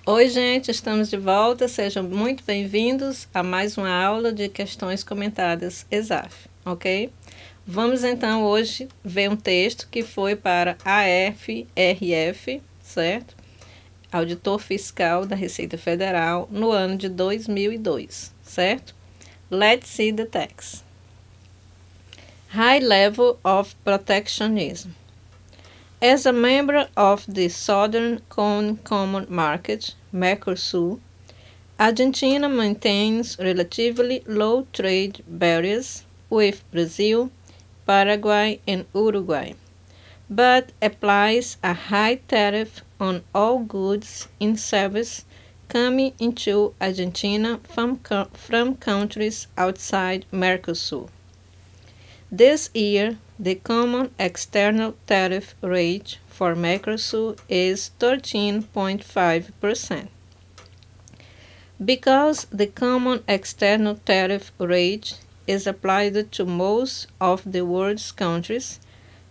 Oi, gente, estamos de volta. Sejam muito bem-vindos a mais uma aula de questões comentadas ESAF, ok? Vamos então hoje ver um texto que foi para AFRF, certo? Auditor Fiscal da Receita Federal no ano de 2002, certo? Let's see the text. High level of protectionism. As a member of the Southern Cone Common Market, Mercosur, Argentina maintains relatively low trade barriers with Brazil, Paraguay, and Uruguay, but applies a high tariff on all goods and services coming into Argentina from countries outside Mercosur. This year, the common external tariff rate for Mercosur is 13.5%. Because the common external tariff rate is applied to most of the world's countries,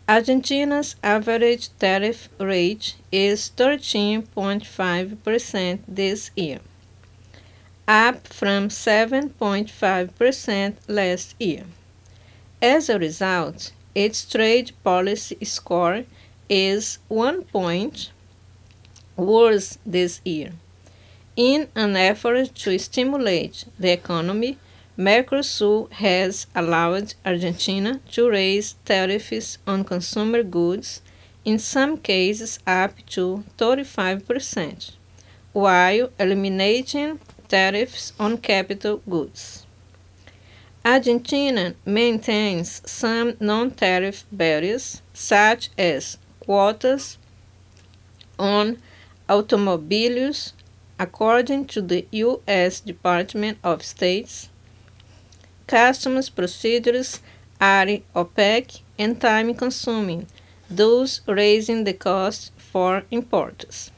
Argentina's average tariff rate is 13.5% this year, up from 7.5% last year. As a result, its trade policy score is 1 point worse this year. In an effort to stimulate the economy, Mercosur has allowed Argentina to raise tariffs on consumer goods, in some cases up to 35%, while eliminating tariffs on capital goods. Argentina maintains some non-tariff barriers, such as quotas on automobiles, according to the U.S. Department of State's customs procedures are opaque and time-consuming, thus raising the cost for importers.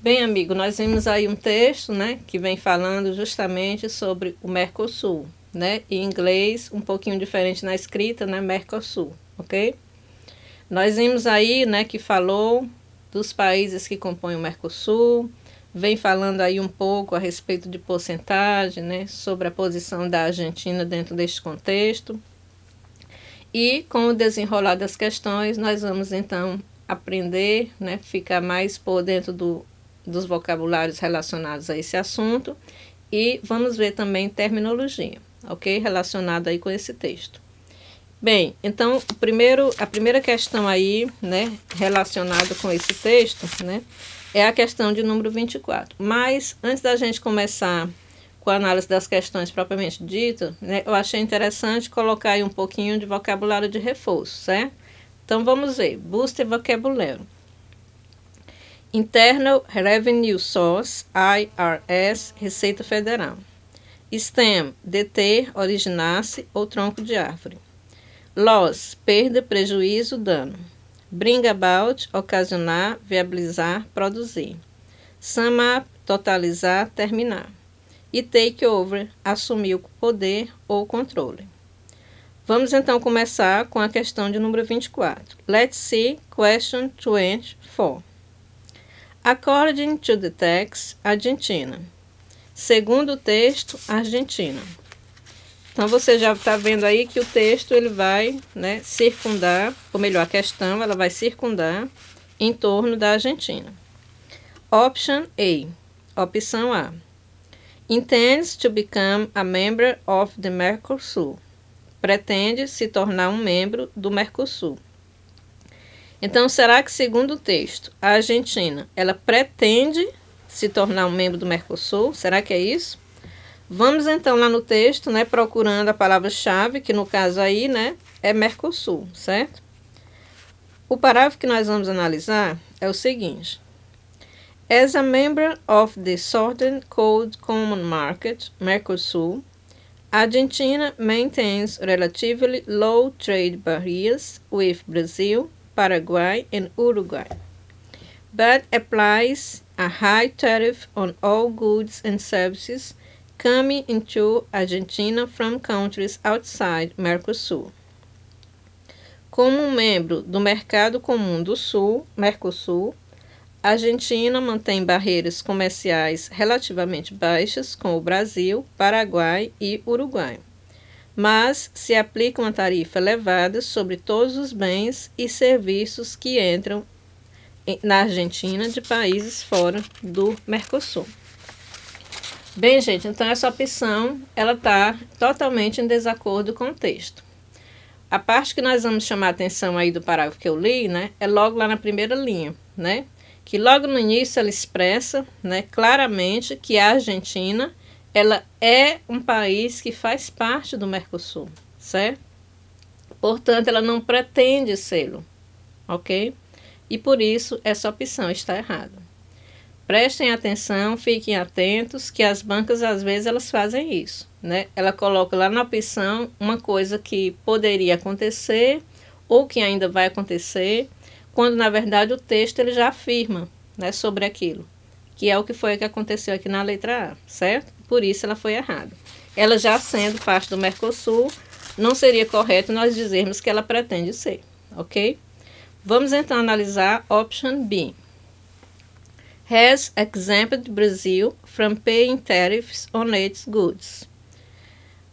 Bem, amigo, nós vimos aí um texto, né, que vem falando justamente sobre o Mercosul, né, em inglês um pouquinho diferente na escrita, né, Mercosul, ok? Nós vimos aí, né, que falou dos países que compõem o Mercosul, vem falando aí um pouco a respeito de porcentagem, né, sobre a posição da Argentina dentro deste contexto. E com o desenrolar das questões, nós vamos então aprender, né, ficar mais por dentro dos vocabulários relacionados a esse assunto e vamos ver também terminologia, ok? Relacionada aí com esse texto. Bem, então, a primeira questão aí, né, relacionada com esse texto, né, é a questão de número 24. Mas, antes da gente começar com a análise das questões propriamente dita, né, eu achei interessante colocar aí um pouquinho de vocabulário de reforço, certo? Então, vamos ver. Booster Vocabulary. Internal Revenue Source, IRS, Receita Federal. Stem, deter, originar-se ou tronco de árvore. Loss, perda, prejuízo, dano. Bring about, ocasionar, viabilizar, produzir. Sum up, totalizar, terminar. E take over, assumir o poder ou controle. Vamos então começar com a questão de número 24. Let's see question 24. According to the text, Argentina. Segundo o texto, Argentina. Então, você já está vendo aí que o texto ele vai, né, circundar, ou melhor, a questão ela vai circundar em torno da Argentina. Option A. Opção A. Intends to become a member of the Mercosur. Pretende se tornar um membro do Mercosul. Então, será que, segundo o texto, a Argentina, ela pretende se tornar um membro do Mercosul? Será que é isso? Vamos, então, lá no texto, né, procurando a palavra-chave, que no caso aí, né, é Mercosul, certo? O parágrafo que nós vamos analisar é o seguinte. As a member of the Southern Cone Common Market, Mercosul, Argentina maintains relatively low trade barriers with Brazil, Paraguay, and Uruguay, but applies a high tariff on all goods and services coming into Argentina from countries outside Mercosur. Como membro do Mercado Comum do Sul, Mercosul, A Argentina mantém barreiras comerciais relativamente baixas com o Brasil, Paraguai e Uruguai, mas se aplica uma tarifa elevada sobre todos os bens e serviços que entram na Argentina de países fora do Mercosul. Bem, gente, então essa opção ela está totalmente em desacordo com o texto. A parte que nós vamos chamar a atenção aí do parágrafo que eu li, né, é logo lá na primeira linha, né, que logo no início ela expressa, né, claramente que a Argentina ela é um país que faz parte do Mercosul, certo? Portanto, ela não pretende sê-lo, ok? E por isso essa opção está errada. Prestem atenção, fiquem atentos, que as bancas às vezes elas fazem isso, né? Ela coloca lá na opção uma coisa que poderia acontecer ou que ainda vai acontecer, quando na verdade o texto ele já afirma, né, sobre aquilo, que é o que foi que aconteceu aqui na letra A, certo? Por isso ela foi errada. Ela já sendo parte do Mercosul, não seria correto nós dizermos que ela pretende ser, ok? Vamos então analisar option B. Has exempted Brazil from paying tariffs on its goods.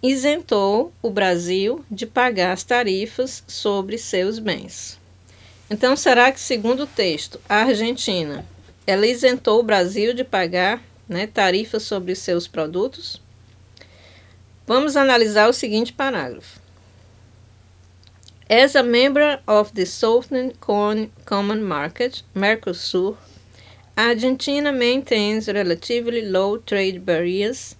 Isentou o Brasil de pagar as tarifas sobre seus bens. Então, será que, segundo o texto, a Argentina, ela isentou o Brasil de pagar, né, tarifas sobre seus produtos? Vamos analisar o seguinte parágrafo. As a member of the Southern Common Market, Mercosur, Argentina maintains relatively low trade barriers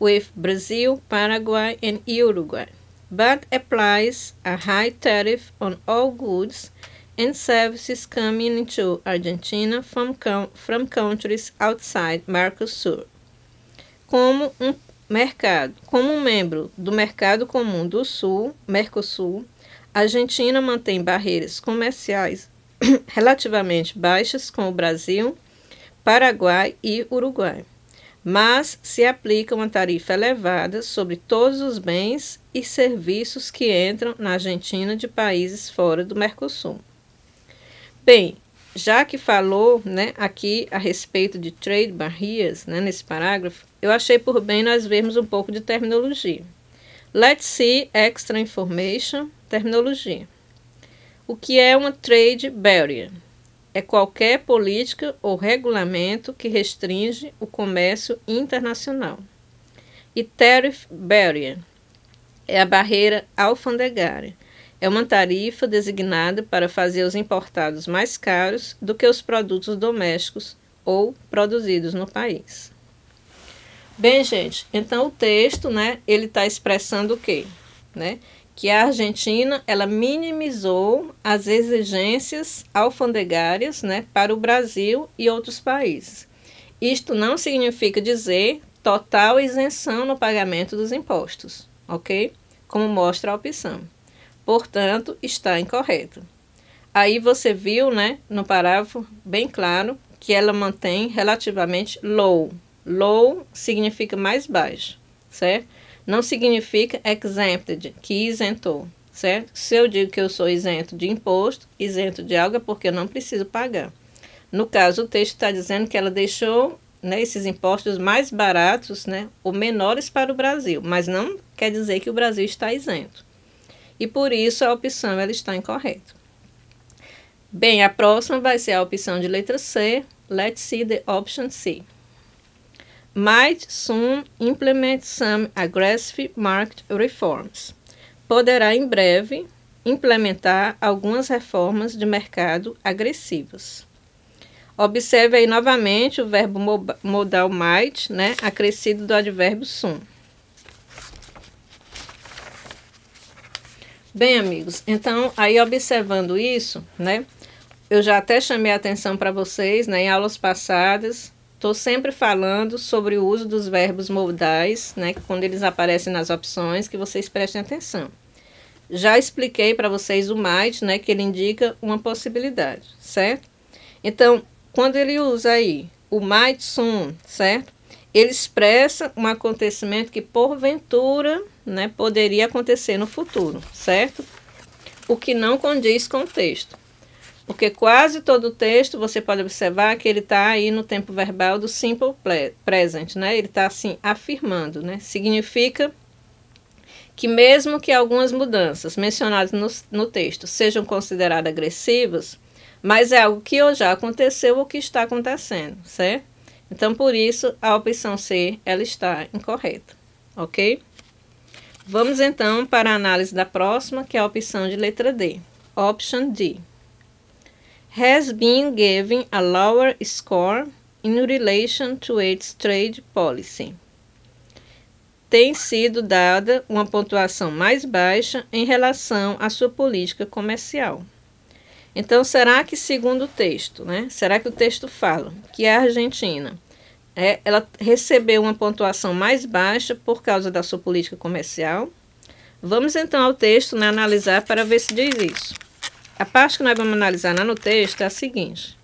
with Brazil, Paraguay, and Uruguay, but applies a high tariff on all goods and services coming into Argentina from countries outside Mercosur. Como um membro do Mercado Comum do Sul, Mercosul, a Argentina mantém barreiras comerciais relativamente baixas com o Brasil, Paraguai e Uruguai, mas se aplica uma tarifa elevada sobre todos os bens e serviços que entram na Argentina de países fora do Mercosul. Bem, já que falou, né, aqui a respeito de trade barriers, né, nesse parágrafo, eu achei por bem nós vermos um pouco de terminologia. Let's see extra information, terminologia. O que é uma trade barrier? É qualquer política ou regulamento que restringe o comércio internacional. E tariff barrier é a barreira alfandegária. É uma tarifa designada para fazer os importados mais caros do que os produtos domésticos ou produzidos no país. Bem, gente, então o texto, né, ele está expressando o quê? Né? Que a Argentina, ela minimizou as exigências alfandegárias, né, para o Brasil e outros países. Isto não significa dizer total isenção no pagamento dos impostos, ok? Como mostra a opção. Portanto, está incorreto. Aí você viu, né, no parágrafo bem claro que ela mantém relativamente low. Low significa mais baixo, certo? Não significa exempted, que isentou, certo? Se eu digo que eu sou isento de imposto, isento de algo é porque eu não preciso pagar. No caso, o texto está dizendo que ela deixou, né, esses impostos mais baratos, né, ou menores para o Brasil, mas não quer dizer que o Brasil está isento. E por isso a opção ela está incorreta. Bem, a próxima vai ser a opção de letra C. Let's see the option C. Might soon implement some aggressive market reforms. Poderá em breve implementar algumas reformas de mercado agressivas. Observe aí novamente o verbo modal might, né, acrescido do advérbio soon. Bem, amigos, então aí observando isso, né, eu já até chamei a atenção para vocês, né, em aulas passadas. Estou sempre falando sobre o uso dos verbos modais, né, quando eles aparecem nas opções, que vocês prestem atenção. Já expliquei para vocês o might, né, que ele indica uma possibilidade, certo? Então, quando ele usa aí o might soon, certo? Ele expressa um acontecimento que porventura, né, poderia acontecer no futuro, certo? O que não condiz com o texto. Porque quase todo o texto, você pode observar que ele está aí no tempo verbal do simple present, né? Ele está assim, afirmando, né? Significa que mesmo que algumas mudanças mencionadas no texto sejam consideradas agressivas, mas é algo que ou já aconteceu ou que está acontecendo, certo? Então, por isso, a opção C, ela está incorreta, ok? Vamos, então, para a análise da próxima, que é a opção de letra D. Option D. Has been given a lower score in relation to its trade policy. Tem sido dada uma pontuação mais baixa em relação à sua política comercial. Então, será que, segundo o texto, né? Será que o texto fala que a Argentina ela recebeu uma pontuação mais baixa por causa da sua política comercial? Vamos então ao texto, né, analisar para ver se diz isso. A parte que nós vamos analisar no texto é a seguinte.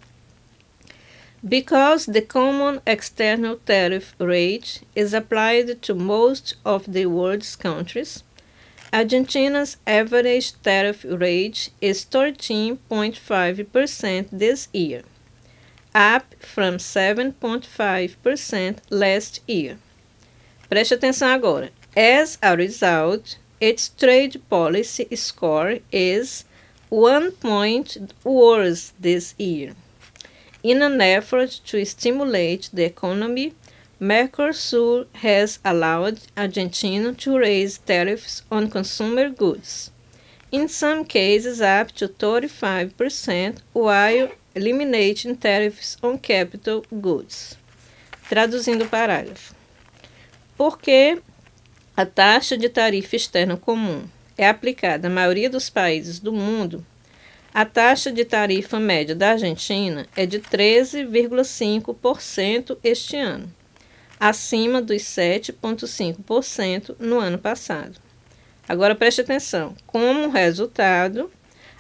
Because the common external tariff rate is applied to most of the world's countries, Argentina's average tariff rate is 13.5% this year, up from 7.5% last year. Preste atenção agora. As a result, its trade policy score is 1 point worse this year. In an effort to stimulate the economy, Mercosur has allowed Argentina to raise tariffs on consumer goods, in some cases up to 35%, while eliminating tariffs on capital goods. Traduzindo o parágrafo. Porque a taxa de tarifa externa comum é aplicada na maioria dos países do mundo, a taxa de tarifa média da Argentina é de 13,5% este ano, acima dos 7,5% no ano passado. Agora preste atenção. Como resultado,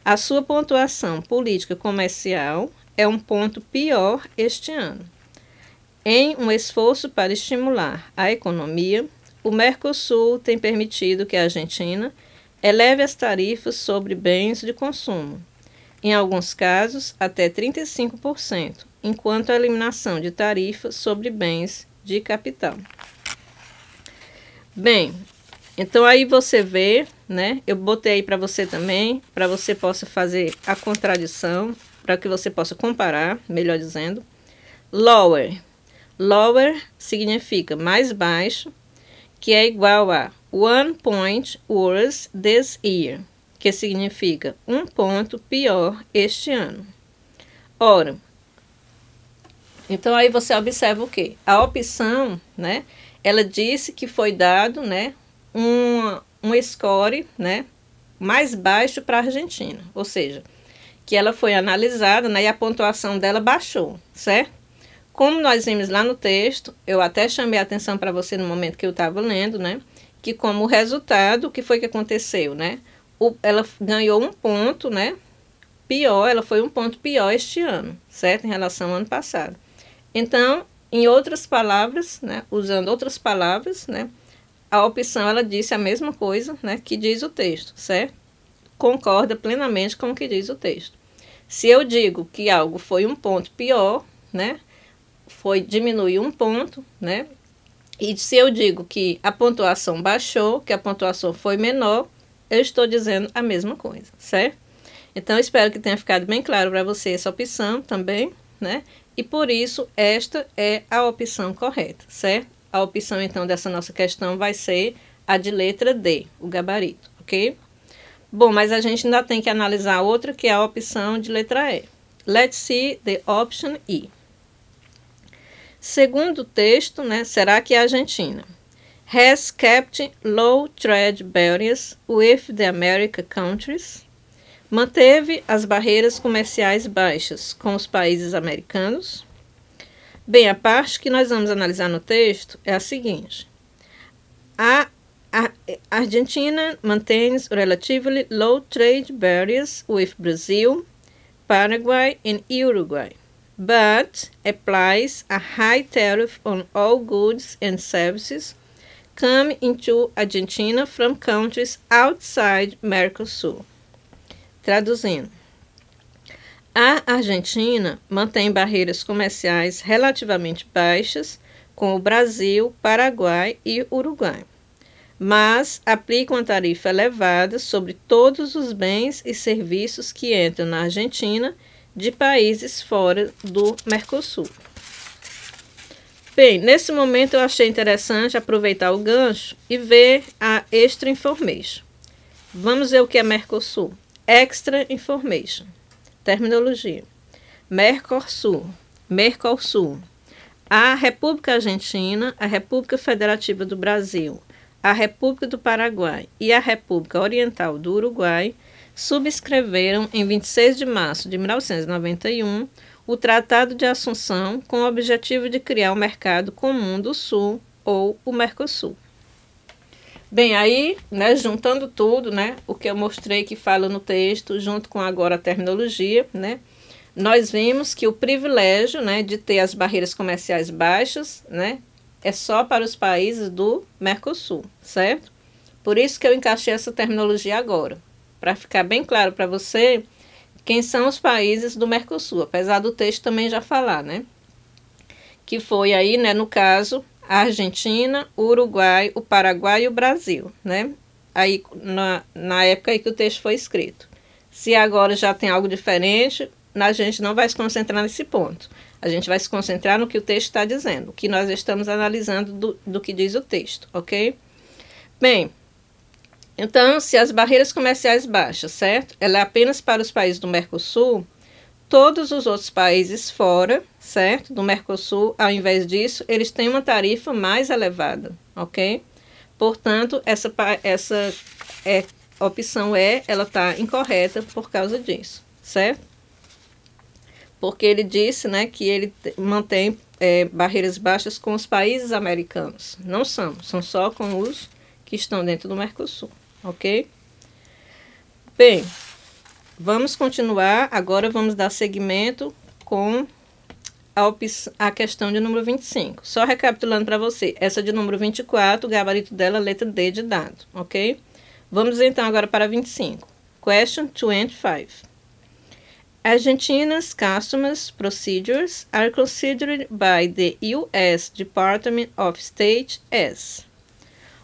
a sua pontuação política comercial é um ponto pior este ano. Em um esforço para estimular a economia, o Mercosul tem permitido que a Argentina eleve as tarifas sobre bens de consumo, em alguns casos até 35%, enquanto a eliminação de tarifas sobre bens de capital. Bem, então aí você vê, né? Eu botei aí para você também, para você possa fazer a contradição, para que você possa comparar, melhor dizendo. Lower. Lower significa mais baixo, que é igual a 1 point worse this year, que significa um ponto pior este ano. Ora, então aí você observa o quê? A opção, né, ela disse que foi dado, né, um score, né, mais baixo para a Argentina, ou seja, que ela foi analisada, né, e a pontuação dela baixou, certo? Como nós vimos lá no texto, eu até chamei a atenção para você no momento que eu estava lendo, né, que como resultado, o que foi que aconteceu, né? Ela ganhou um ponto, né, pior, ela foi um ponto pior este ano, certo? Em relação ao ano passado. Então, em outras palavras, né, usando outras palavras, né, a opção ela disse a mesma coisa, né, que diz o texto, certo? Concorda plenamente com o que diz o texto. Se eu digo que algo foi um ponto pior, né, diminuiu um ponto, né, e se eu digo que a pontuação baixou, que a pontuação foi menor, eu estou dizendo a mesma coisa, certo? Então, espero que tenha ficado bem claro para você essa opção também, né? E por isso, esta é a opção correta, certo? A opção, então, dessa nossa questão vai ser a de letra D, o gabarito, ok? Bom, mas a gente ainda tem que analisar outra, que é a opção de letra E. Let's see the option E. Segundo o texto, né, será que a Argentina has kept low trade barriers with the American countries? Manteve as barreiras comerciais baixas com os países americanos? Bem, a parte que nós vamos analisar no texto é a seguinte. A Argentina maintains relatively low trade barriers with Brazil, Paraguay and Uruguay, but applies a high tariff on all goods and services come into Argentina from countries outside Mercosur. Traduzindo, a A Argentina mantém barreiras comerciais relativamente baixas com o Brasil, Paraguai e Uruguai, mas aplica uma tarifa elevada sobre todos os bens e serviços que entram na Argentina de países fora do Mercosul. Bem, nesse momento eu achei interessante aproveitar o gancho e ver a Extra Information. Vamos ver o que é Mercosul. Extra Information. Terminologia. Mercosul. A República Argentina, a República Federativa do Brasil, a República do Paraguai e a República Oriental do Uruguai subscreveram em 26 de março de 1991 o Tratado de Assunção com o objetivo de criar o Mercado Comum do Sul, ou o Mercosul. Bem, aí, né, juntando tudo, né, o que eu mostrei que fala no texto, junto com agora a terminologia, né, nós vimos que o privilégio, né, de ter as barreiras comerciais baixas, né, é só para os países do Mercosul, certo? Por isso que eu encaixei essa terminologia agora, para ficar bem claro para você quem são os países do Mercosul, apesar do texto também já falar, né? Que foi aí, né, no caso, a Argentina, o Uruguai, o Paraguai e o Brasil, né? Aí, na época aí que o texto foi escrito. Se agora já tem algo diferente, a gente não vai se concentrar nesse ponto. A gente vai se concentrar no que o texto está dizendo, o que nós estamos analisando do que diz o texto, ok? Bem, então, se as barreiras comerciais baixas, certo? Ela é apenas para os países do Mercosul, todos os outros países fora, certo? Do Mercosul, ao invés disso, eles têm uma tarifa mais elevada, ok? Portanto, essa opção ela está incorreta por causa disso, certo? Porque ele disse, né, que ele mantém barreiras baixas com os países americanos. Não são só com os que estão dentro do Mercosul, ok? Bem, vamos continuar. Agora vamos dar seguimento com a questão de número 25. Só recapitulando para você, essa de número 24, o gabarito dela, letra D de dado, ok? Vamos então agora para 25. Question 25. Argentina's customs procedures are considered by the U.S. Department of State as: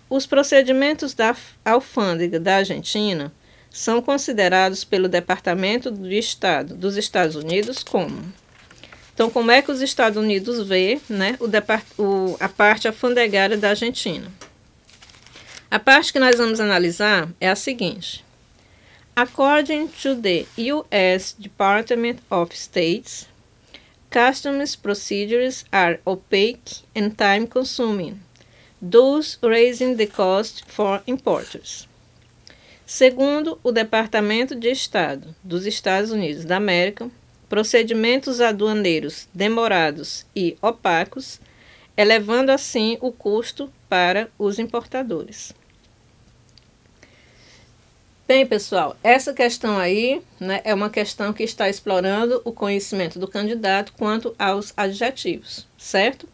os procedimentos da alfândega da Argentina são considerados pelo Departamento do Estado dos Estados Unidos como. Então, como é que os Estados Unidos vê, né, a parte alfandegária da Argentina? A parte que nós vamos analisar é a seguinte. According to the U.S. Department of State, customs procedures are opaque and time-consuming, thus raising the cost for importers. Segundo o Departamento de Estado dos Estados Unidos da América, procedimentos aduaneiros demorados e opacos, elevando assim o custo para os importadores. Bem, pessoal, essa questão aí, né, é uma questão que está explorando o conhecimento do candidato quanto aos adjetivos, certo?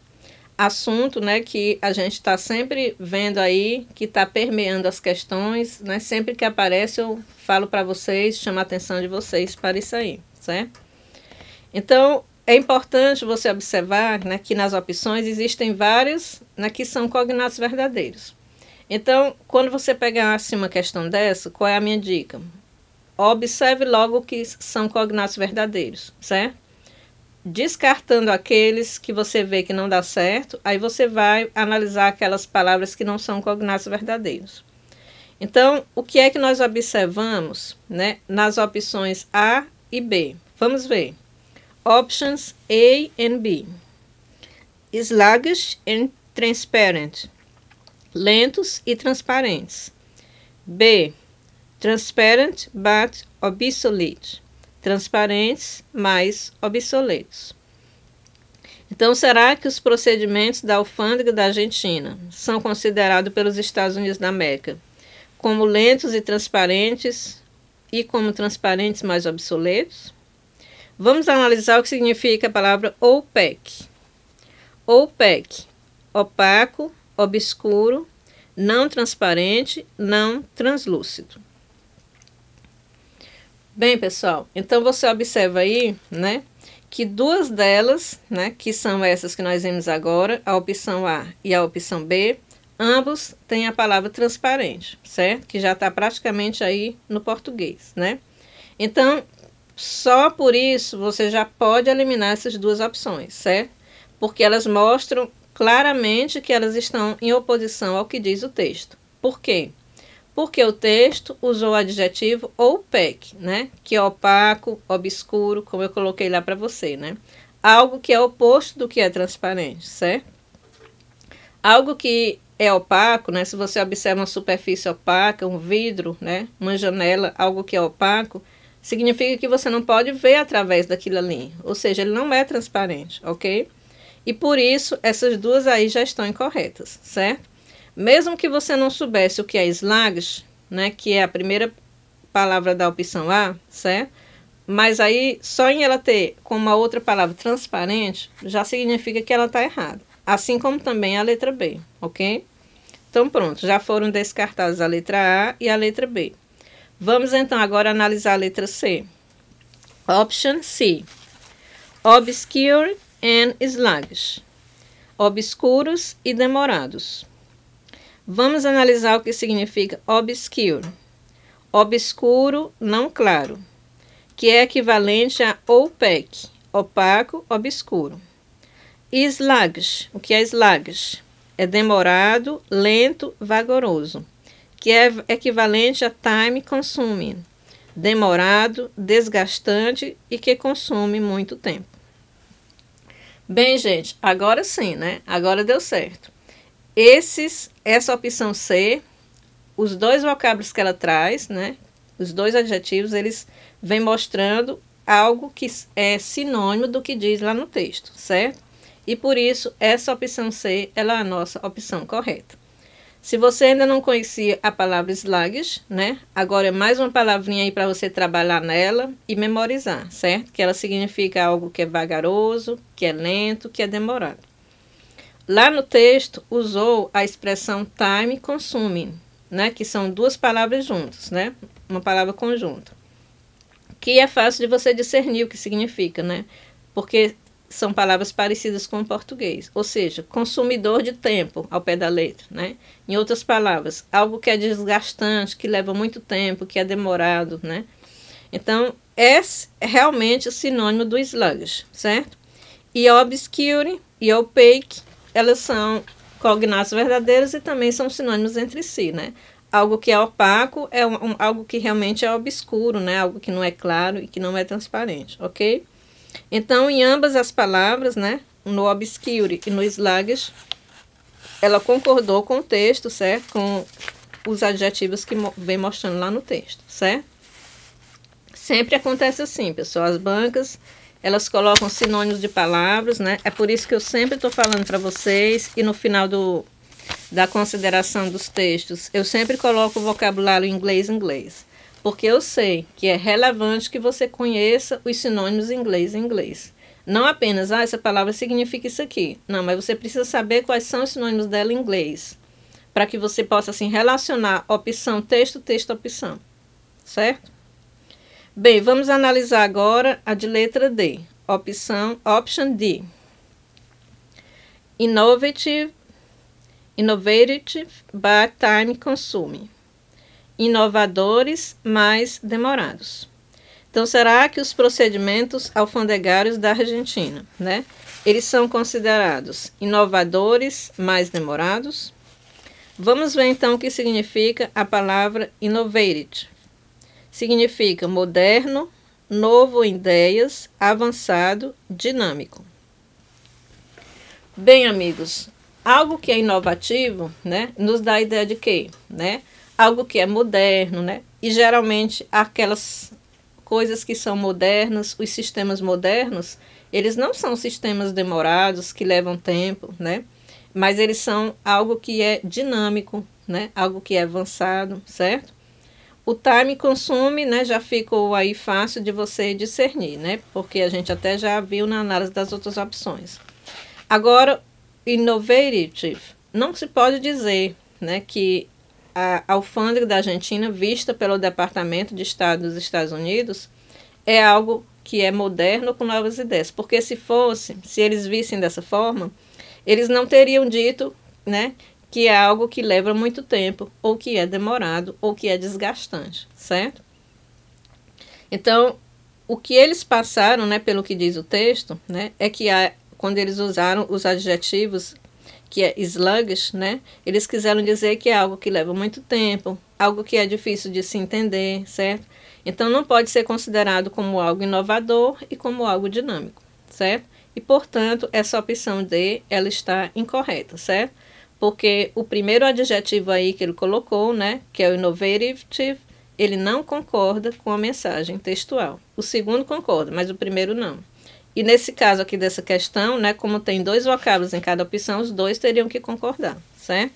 Assunto, né, que a gente está sempre vendo aí, que está permeando as questões, né? Sempre que aparece eu falo para vocês, chamo a atenção de vocês para isso aí, certo? Então, é importante você observar, né, que nas opções existem várias, né, que são cognatos verdadeiros. Então, quando você pegar assim, uma questão dessa, qual é a minha dica? Observe logo que são cognatos verdadeiros, certo? Descartando aqueles que você vê que não dá certo, aí você vai analisar aquelas palavras que não são cognatos verdadeiros. Então, o que é que nós observamos, né, nas opções A e B? Vamos ver. Options A and B. Sluggish and transparent. Lentos e transparentes. B. Transparent but obsolete. Transparentes, mas obsoletos. Então, será que os procedimentos da alfândega da Argentina são considerados pelos Estados Unidos da América como lentos e transparentes e como transparentes, mas obsoletos? Vamos analisar o que significa a palavra opaque. Opaque, opaco, obscuro, não transparente, não translúcido. Bem, pessoal, então você observa aí, né, que duas delas, né, que são essas que nós vimos agora, a opção A e a opção B, ambos têm a palavra transparente, certo? Que já está praticamente aí no português, né? Então, só por isso você já pode eliminar essas duas opções, certo? Porque elas mostram claramente que elas estão em oposição ao que diz o texto. Por quê? Porque o texto usou o adjetivo opaque, né? Que é opaco, obscuro, como eu coloquei lá para você, né? Algo que é oposto do que é transparente, certo? Algo que é opaco, né? Se você observa uma superfície opaca, um vidro, né? Uma janela, algo que é opaco, significa que você não pode ver através daquilo ali. Ou seja, ele não é transparente, ok? E por isso, essas duas aí já estão incorretas, certo? Mesmo que você não soubesse o que é sluggish, né, que é a primeira palavra da opção A, certo? Mas aí, só em ela ter como uma outra palavra transparente, já significa que ela está errada. Assim como também a letra B, ok? Então pronto, já foram descartadas a letra A e a letra B. Vamos então agora analisar a letra C. Option C. Obscure and sluggish. Obscuros e demorados. Vamos analisar o que significa obscure. Obscuro, não claro, que é equivalente a opaque, opaco, obscuro. E sluggish, o que é sluggish? É demorado, lento, vagaroso, que é equivalente a time consuming, demorado, desgastante e que consome muito tempo. Bem, gente, agora sim, né? Agora deu certo. Essa opção C, os dois vocábulos que ela traz, né? Os dois adjetivos, eles vêm mostrando algo que é sinônimo do que diz lá no texto, certo? E por isso, essa opção C, ela é a nossa opção correta. Se você ainda não conhecia a palavra sluggish, né? Agora é mais uma palavrinha aí para você trabalhar nela e memorizar, certo? Que ela significa algo que é vagaroso, que é lento, que é demorado. Lá no texto, usou a expressão time consuming, né? Que são duas palavras juntas, né? Uma palavra conjunta. Que é fácil de você discernir o que significa, né? Porque são palavras parecidas com o português. Ou seja, consumidor de tempo, ao pé da letra, né? Em outras palavras, algo que é desgastante, que leva muito tempo, que é demorado, né? Então, é realmente o sinônimo do sluggish, certo? E obscure e opaque, elas são cognatos verdadeiros e também são sinônimos entre si, né? Algo que é opaco é algo que realmente é obscuro, né? Algo que não é claro e que não é transparente, ok? Então, em ambas as palavras, né? No obscure e no sluggish, ela concordou com o texto, certo? Com os adjetivos que vem mostrando lá no texto, certo? Sempre acontece assim, pessoal. As bancas, elas colocam sinônimos de palavras, né? É por isso que eu sempre estou falando para vocês e no final da consideração dos textos, eu sempre coloco o vocabulário inglês. Porque eu sei que é relevante que você conheça os sinônimos em inglês. Não apenas, essa palavra significa isso aqui. Não, mas você precisa saber quais são os sinônimos dela em inglês. Para que você possa, assim, relacionar opção, texto, texto, opção. Certo? Bem, vamos analisar agora a de letra D. Option D. Innovative but time consuming. Inovadores, mas demorados. Então, será que os procedimentos alfandegários da Argentina, né? Eles são considerados inovadores, mais demorados? Vamos ver, então, o que significa a palavra innovative. Significa moderno, novo em ideias, avançado, dinâmico. Bem, amigos, algo que é inovativo, né, nos dá a ideia de quê? Né? Algo que é moderno, né? E geralmente aquelas coisas que são modernas, os sistemas modernos, eles não são sistemas demorados, que levam tempo, né? Mas eles são algo que é dinâmico, né? Algo que é avançado, certo? O time consuming, né, já ficou aí fácil de você discernir, né? Porque a gente até já viu na análise das outras opções. Agora, innovative, não se pode dizer, né, que a alfândega da Argentina, vista pelo Departamento de Estado dos Estados Unidos, é algo que é moderno com novas ideias. Porque se eles vissem dessa forma, eles não teriam dito, né, que é algo que leva muito tempo, ou que é demorado, ou que é desgastante, certo? Então, o que eles passaram, né, pelo que diz o texto, né, é que quando eles usaram os adjetivos, que é sluggish, né, eles quiseram dizer que é algo que leva muito tempo, algo que é difícil de se entender, certo? Então, não pode ser considerado como algo inovador e como algo dinâmico, certo? E, portanto, essa opção D, ela está incorreta, certo? Porque o primeiro adjetivo aí que ele colocou, né, que é o innovative, ele não concorda com a mensagem textual. O segundo concorda, mas o primeiro não. E nesse caso aqui dessa questão, né, como tem 2 vocábulos em cada opção, os 2 teriam que concordar, certo?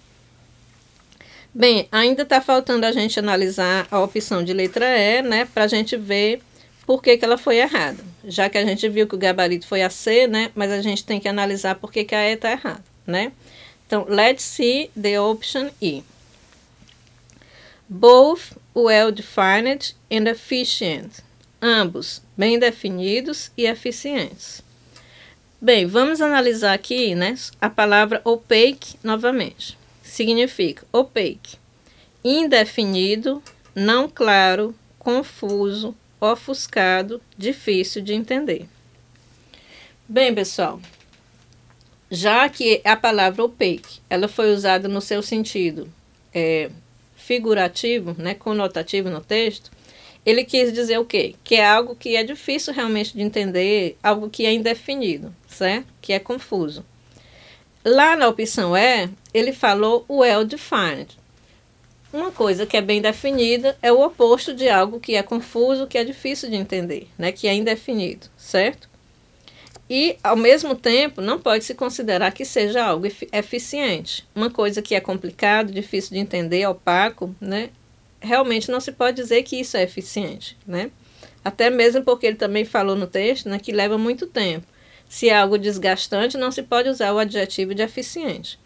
Bem, ainda está faltando a gente analisar a opção de letra E, né, para a gente ver por que ela foi errada. Já que a gente viu que o gabarito foi a C, né, mas a gente tem que analisar por que a E está errada, né? Então, let's see the option E. Both well-defined and efficient. Ambos bem definidos e eficientes. Bem, vamos analisar aqui, né, a palavra opaque novamente. Significa opaque, indefinido, não claro, confuso, ofuscado, difícil de entender. Bem, pessoal, já que a palavra opaque, ela foi usada no seu sentido figurativo, né, conotativo no texto, ele quis dizer o quê? Que é algo que é difícil realmente de entender, algo que é indefinido, certo? Que é confuso. Lá na opção E, ele falou well-defined. Uma coisa que é bem definida é o oposto de algo que é confuso, que é difícil de entender, né? Que é indefinido, certo? E, ao mesmo tempo, não pode se considerar que seja algo eficiente. Uma coisa que é complicado, difícil de entender, opaco, né? Realmente não se pode dizer que isso é eficiente, né? Até mesmo porque ele também falou no texto, né, que leva muito tempo. Se é algo desgastante, não se pode usar o adjetivo de eficiente.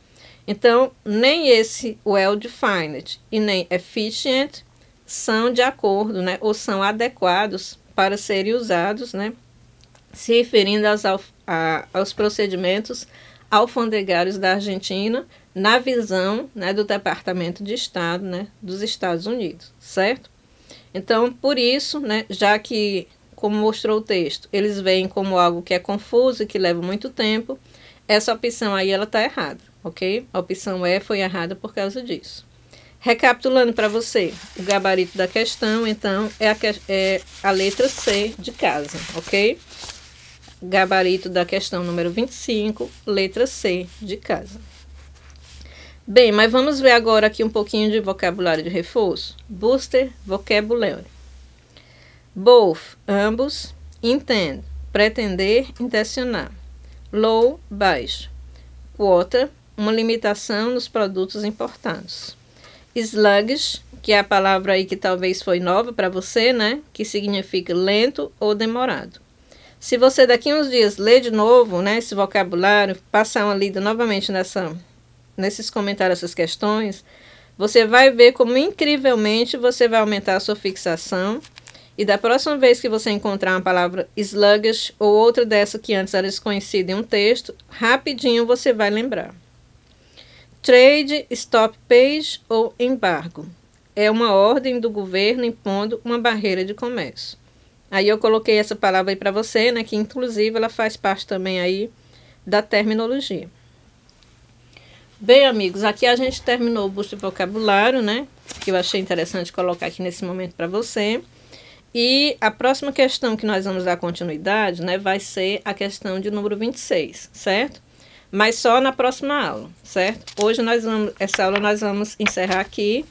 Então, nem esse well-defined e nem efficient são de acordo, né, ou são adequados para serem usados, né, se referindo aos procedimentos alfandegários da Argentina, na visão, né, do Departamento de Estado, né, dos Estados Unidos, certo? Então, por isso, né, já que, como mostrou o texto, eles veem como algo que é confuso e que leva muito tempo, essa opção aí ela está errada, ok? A opção E foi errada por causa disso. Recapitulando para você, o gabarito da questão, então, é a letra C de casa, ok? Gabarito da questão número 25, letra C de casa. Bem, mas vamos ver agora aqui um pouquinho de vocabulário de reforço. Booster Vocabulary. Both, ambos. Intend, pretender, intencionar. Low, baixo. Quota, uma limitação nos produtos importados. Sluggish, que é a palavra aí que talvez foi nova para você, né? Que significa lento ou demorado. Se você daqui uns dias ler de novo, né, esse vocabulário, passar uma lida novamente nesses comentários, essas questões, você vai ver como incrivelmente você vai aumentar a sua fixação. E da próxima vez que você encontrar uma palavra sluggish ou outra dessa que antes era desconhecida em um texto, rapidinho você vai lembrar. Trade, stop page ou embargo. É uma ordem do governo impondo uma barreira de comércio. Aí eu coloquei essa palavra aí para você, né, que inclusive ela faz parte também aí da terminologia. Bem, amigos, aqui a gente terminou o boost de vocabulário, né, que eu achei interessante colocar aqui nesse momento para você. E a próxima questão que nós vamos dar continuidade, né, vai ser a questão de número 26, certo? Mas só na próxima aula, certo? Hoje essa aula nós vamos encerrar aqui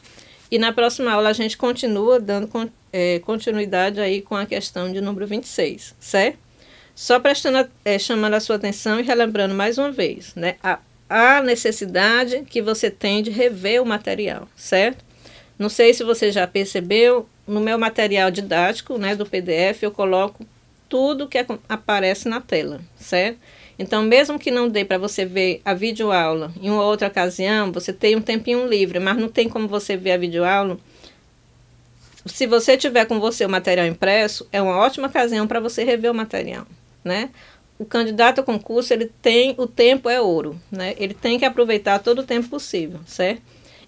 e na próxima aula a gente continua dando continuidade aí com a questão de número 26, certo? Só chamando a sua atenção e relembrando mais uma vez, né, a necessidade que você tem de rever o material, certo? Não sei se você já percebeu, no meu material didático, né, do PDF, eu coloco tudo que aparece na tela, certo? Então, mesmo que não dê para você ver a videoaula em uma outra ocasião, você tem um tempinho livre, mas não tem como você ver a videoaula. Se você tiver com você o material impresso, é uma ótima ocasião para você rever o material, né? O candidato a concurso, ele tem, o tempo é ouro, né? Ele tem que aproveitar todo o tempo possível, certo?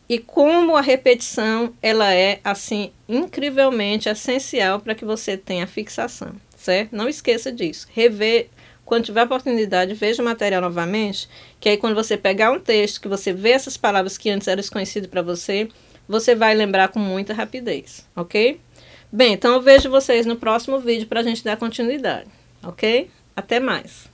E como a repetição, ela é, assim, incrivelmente essencial para que você tenha fixação, certo? Não esqueça disso. Rever, quando tiver oportunidade, veja o material novamente, que aí quando você pegar um texto, que você vê essas palavras que antes eram desconhecidas para você, você vai lembrar com muita rapidez, ok? Bem, então eu vejo vocês no próximo vídeo para a gente dar continuidade, ok? Até mais!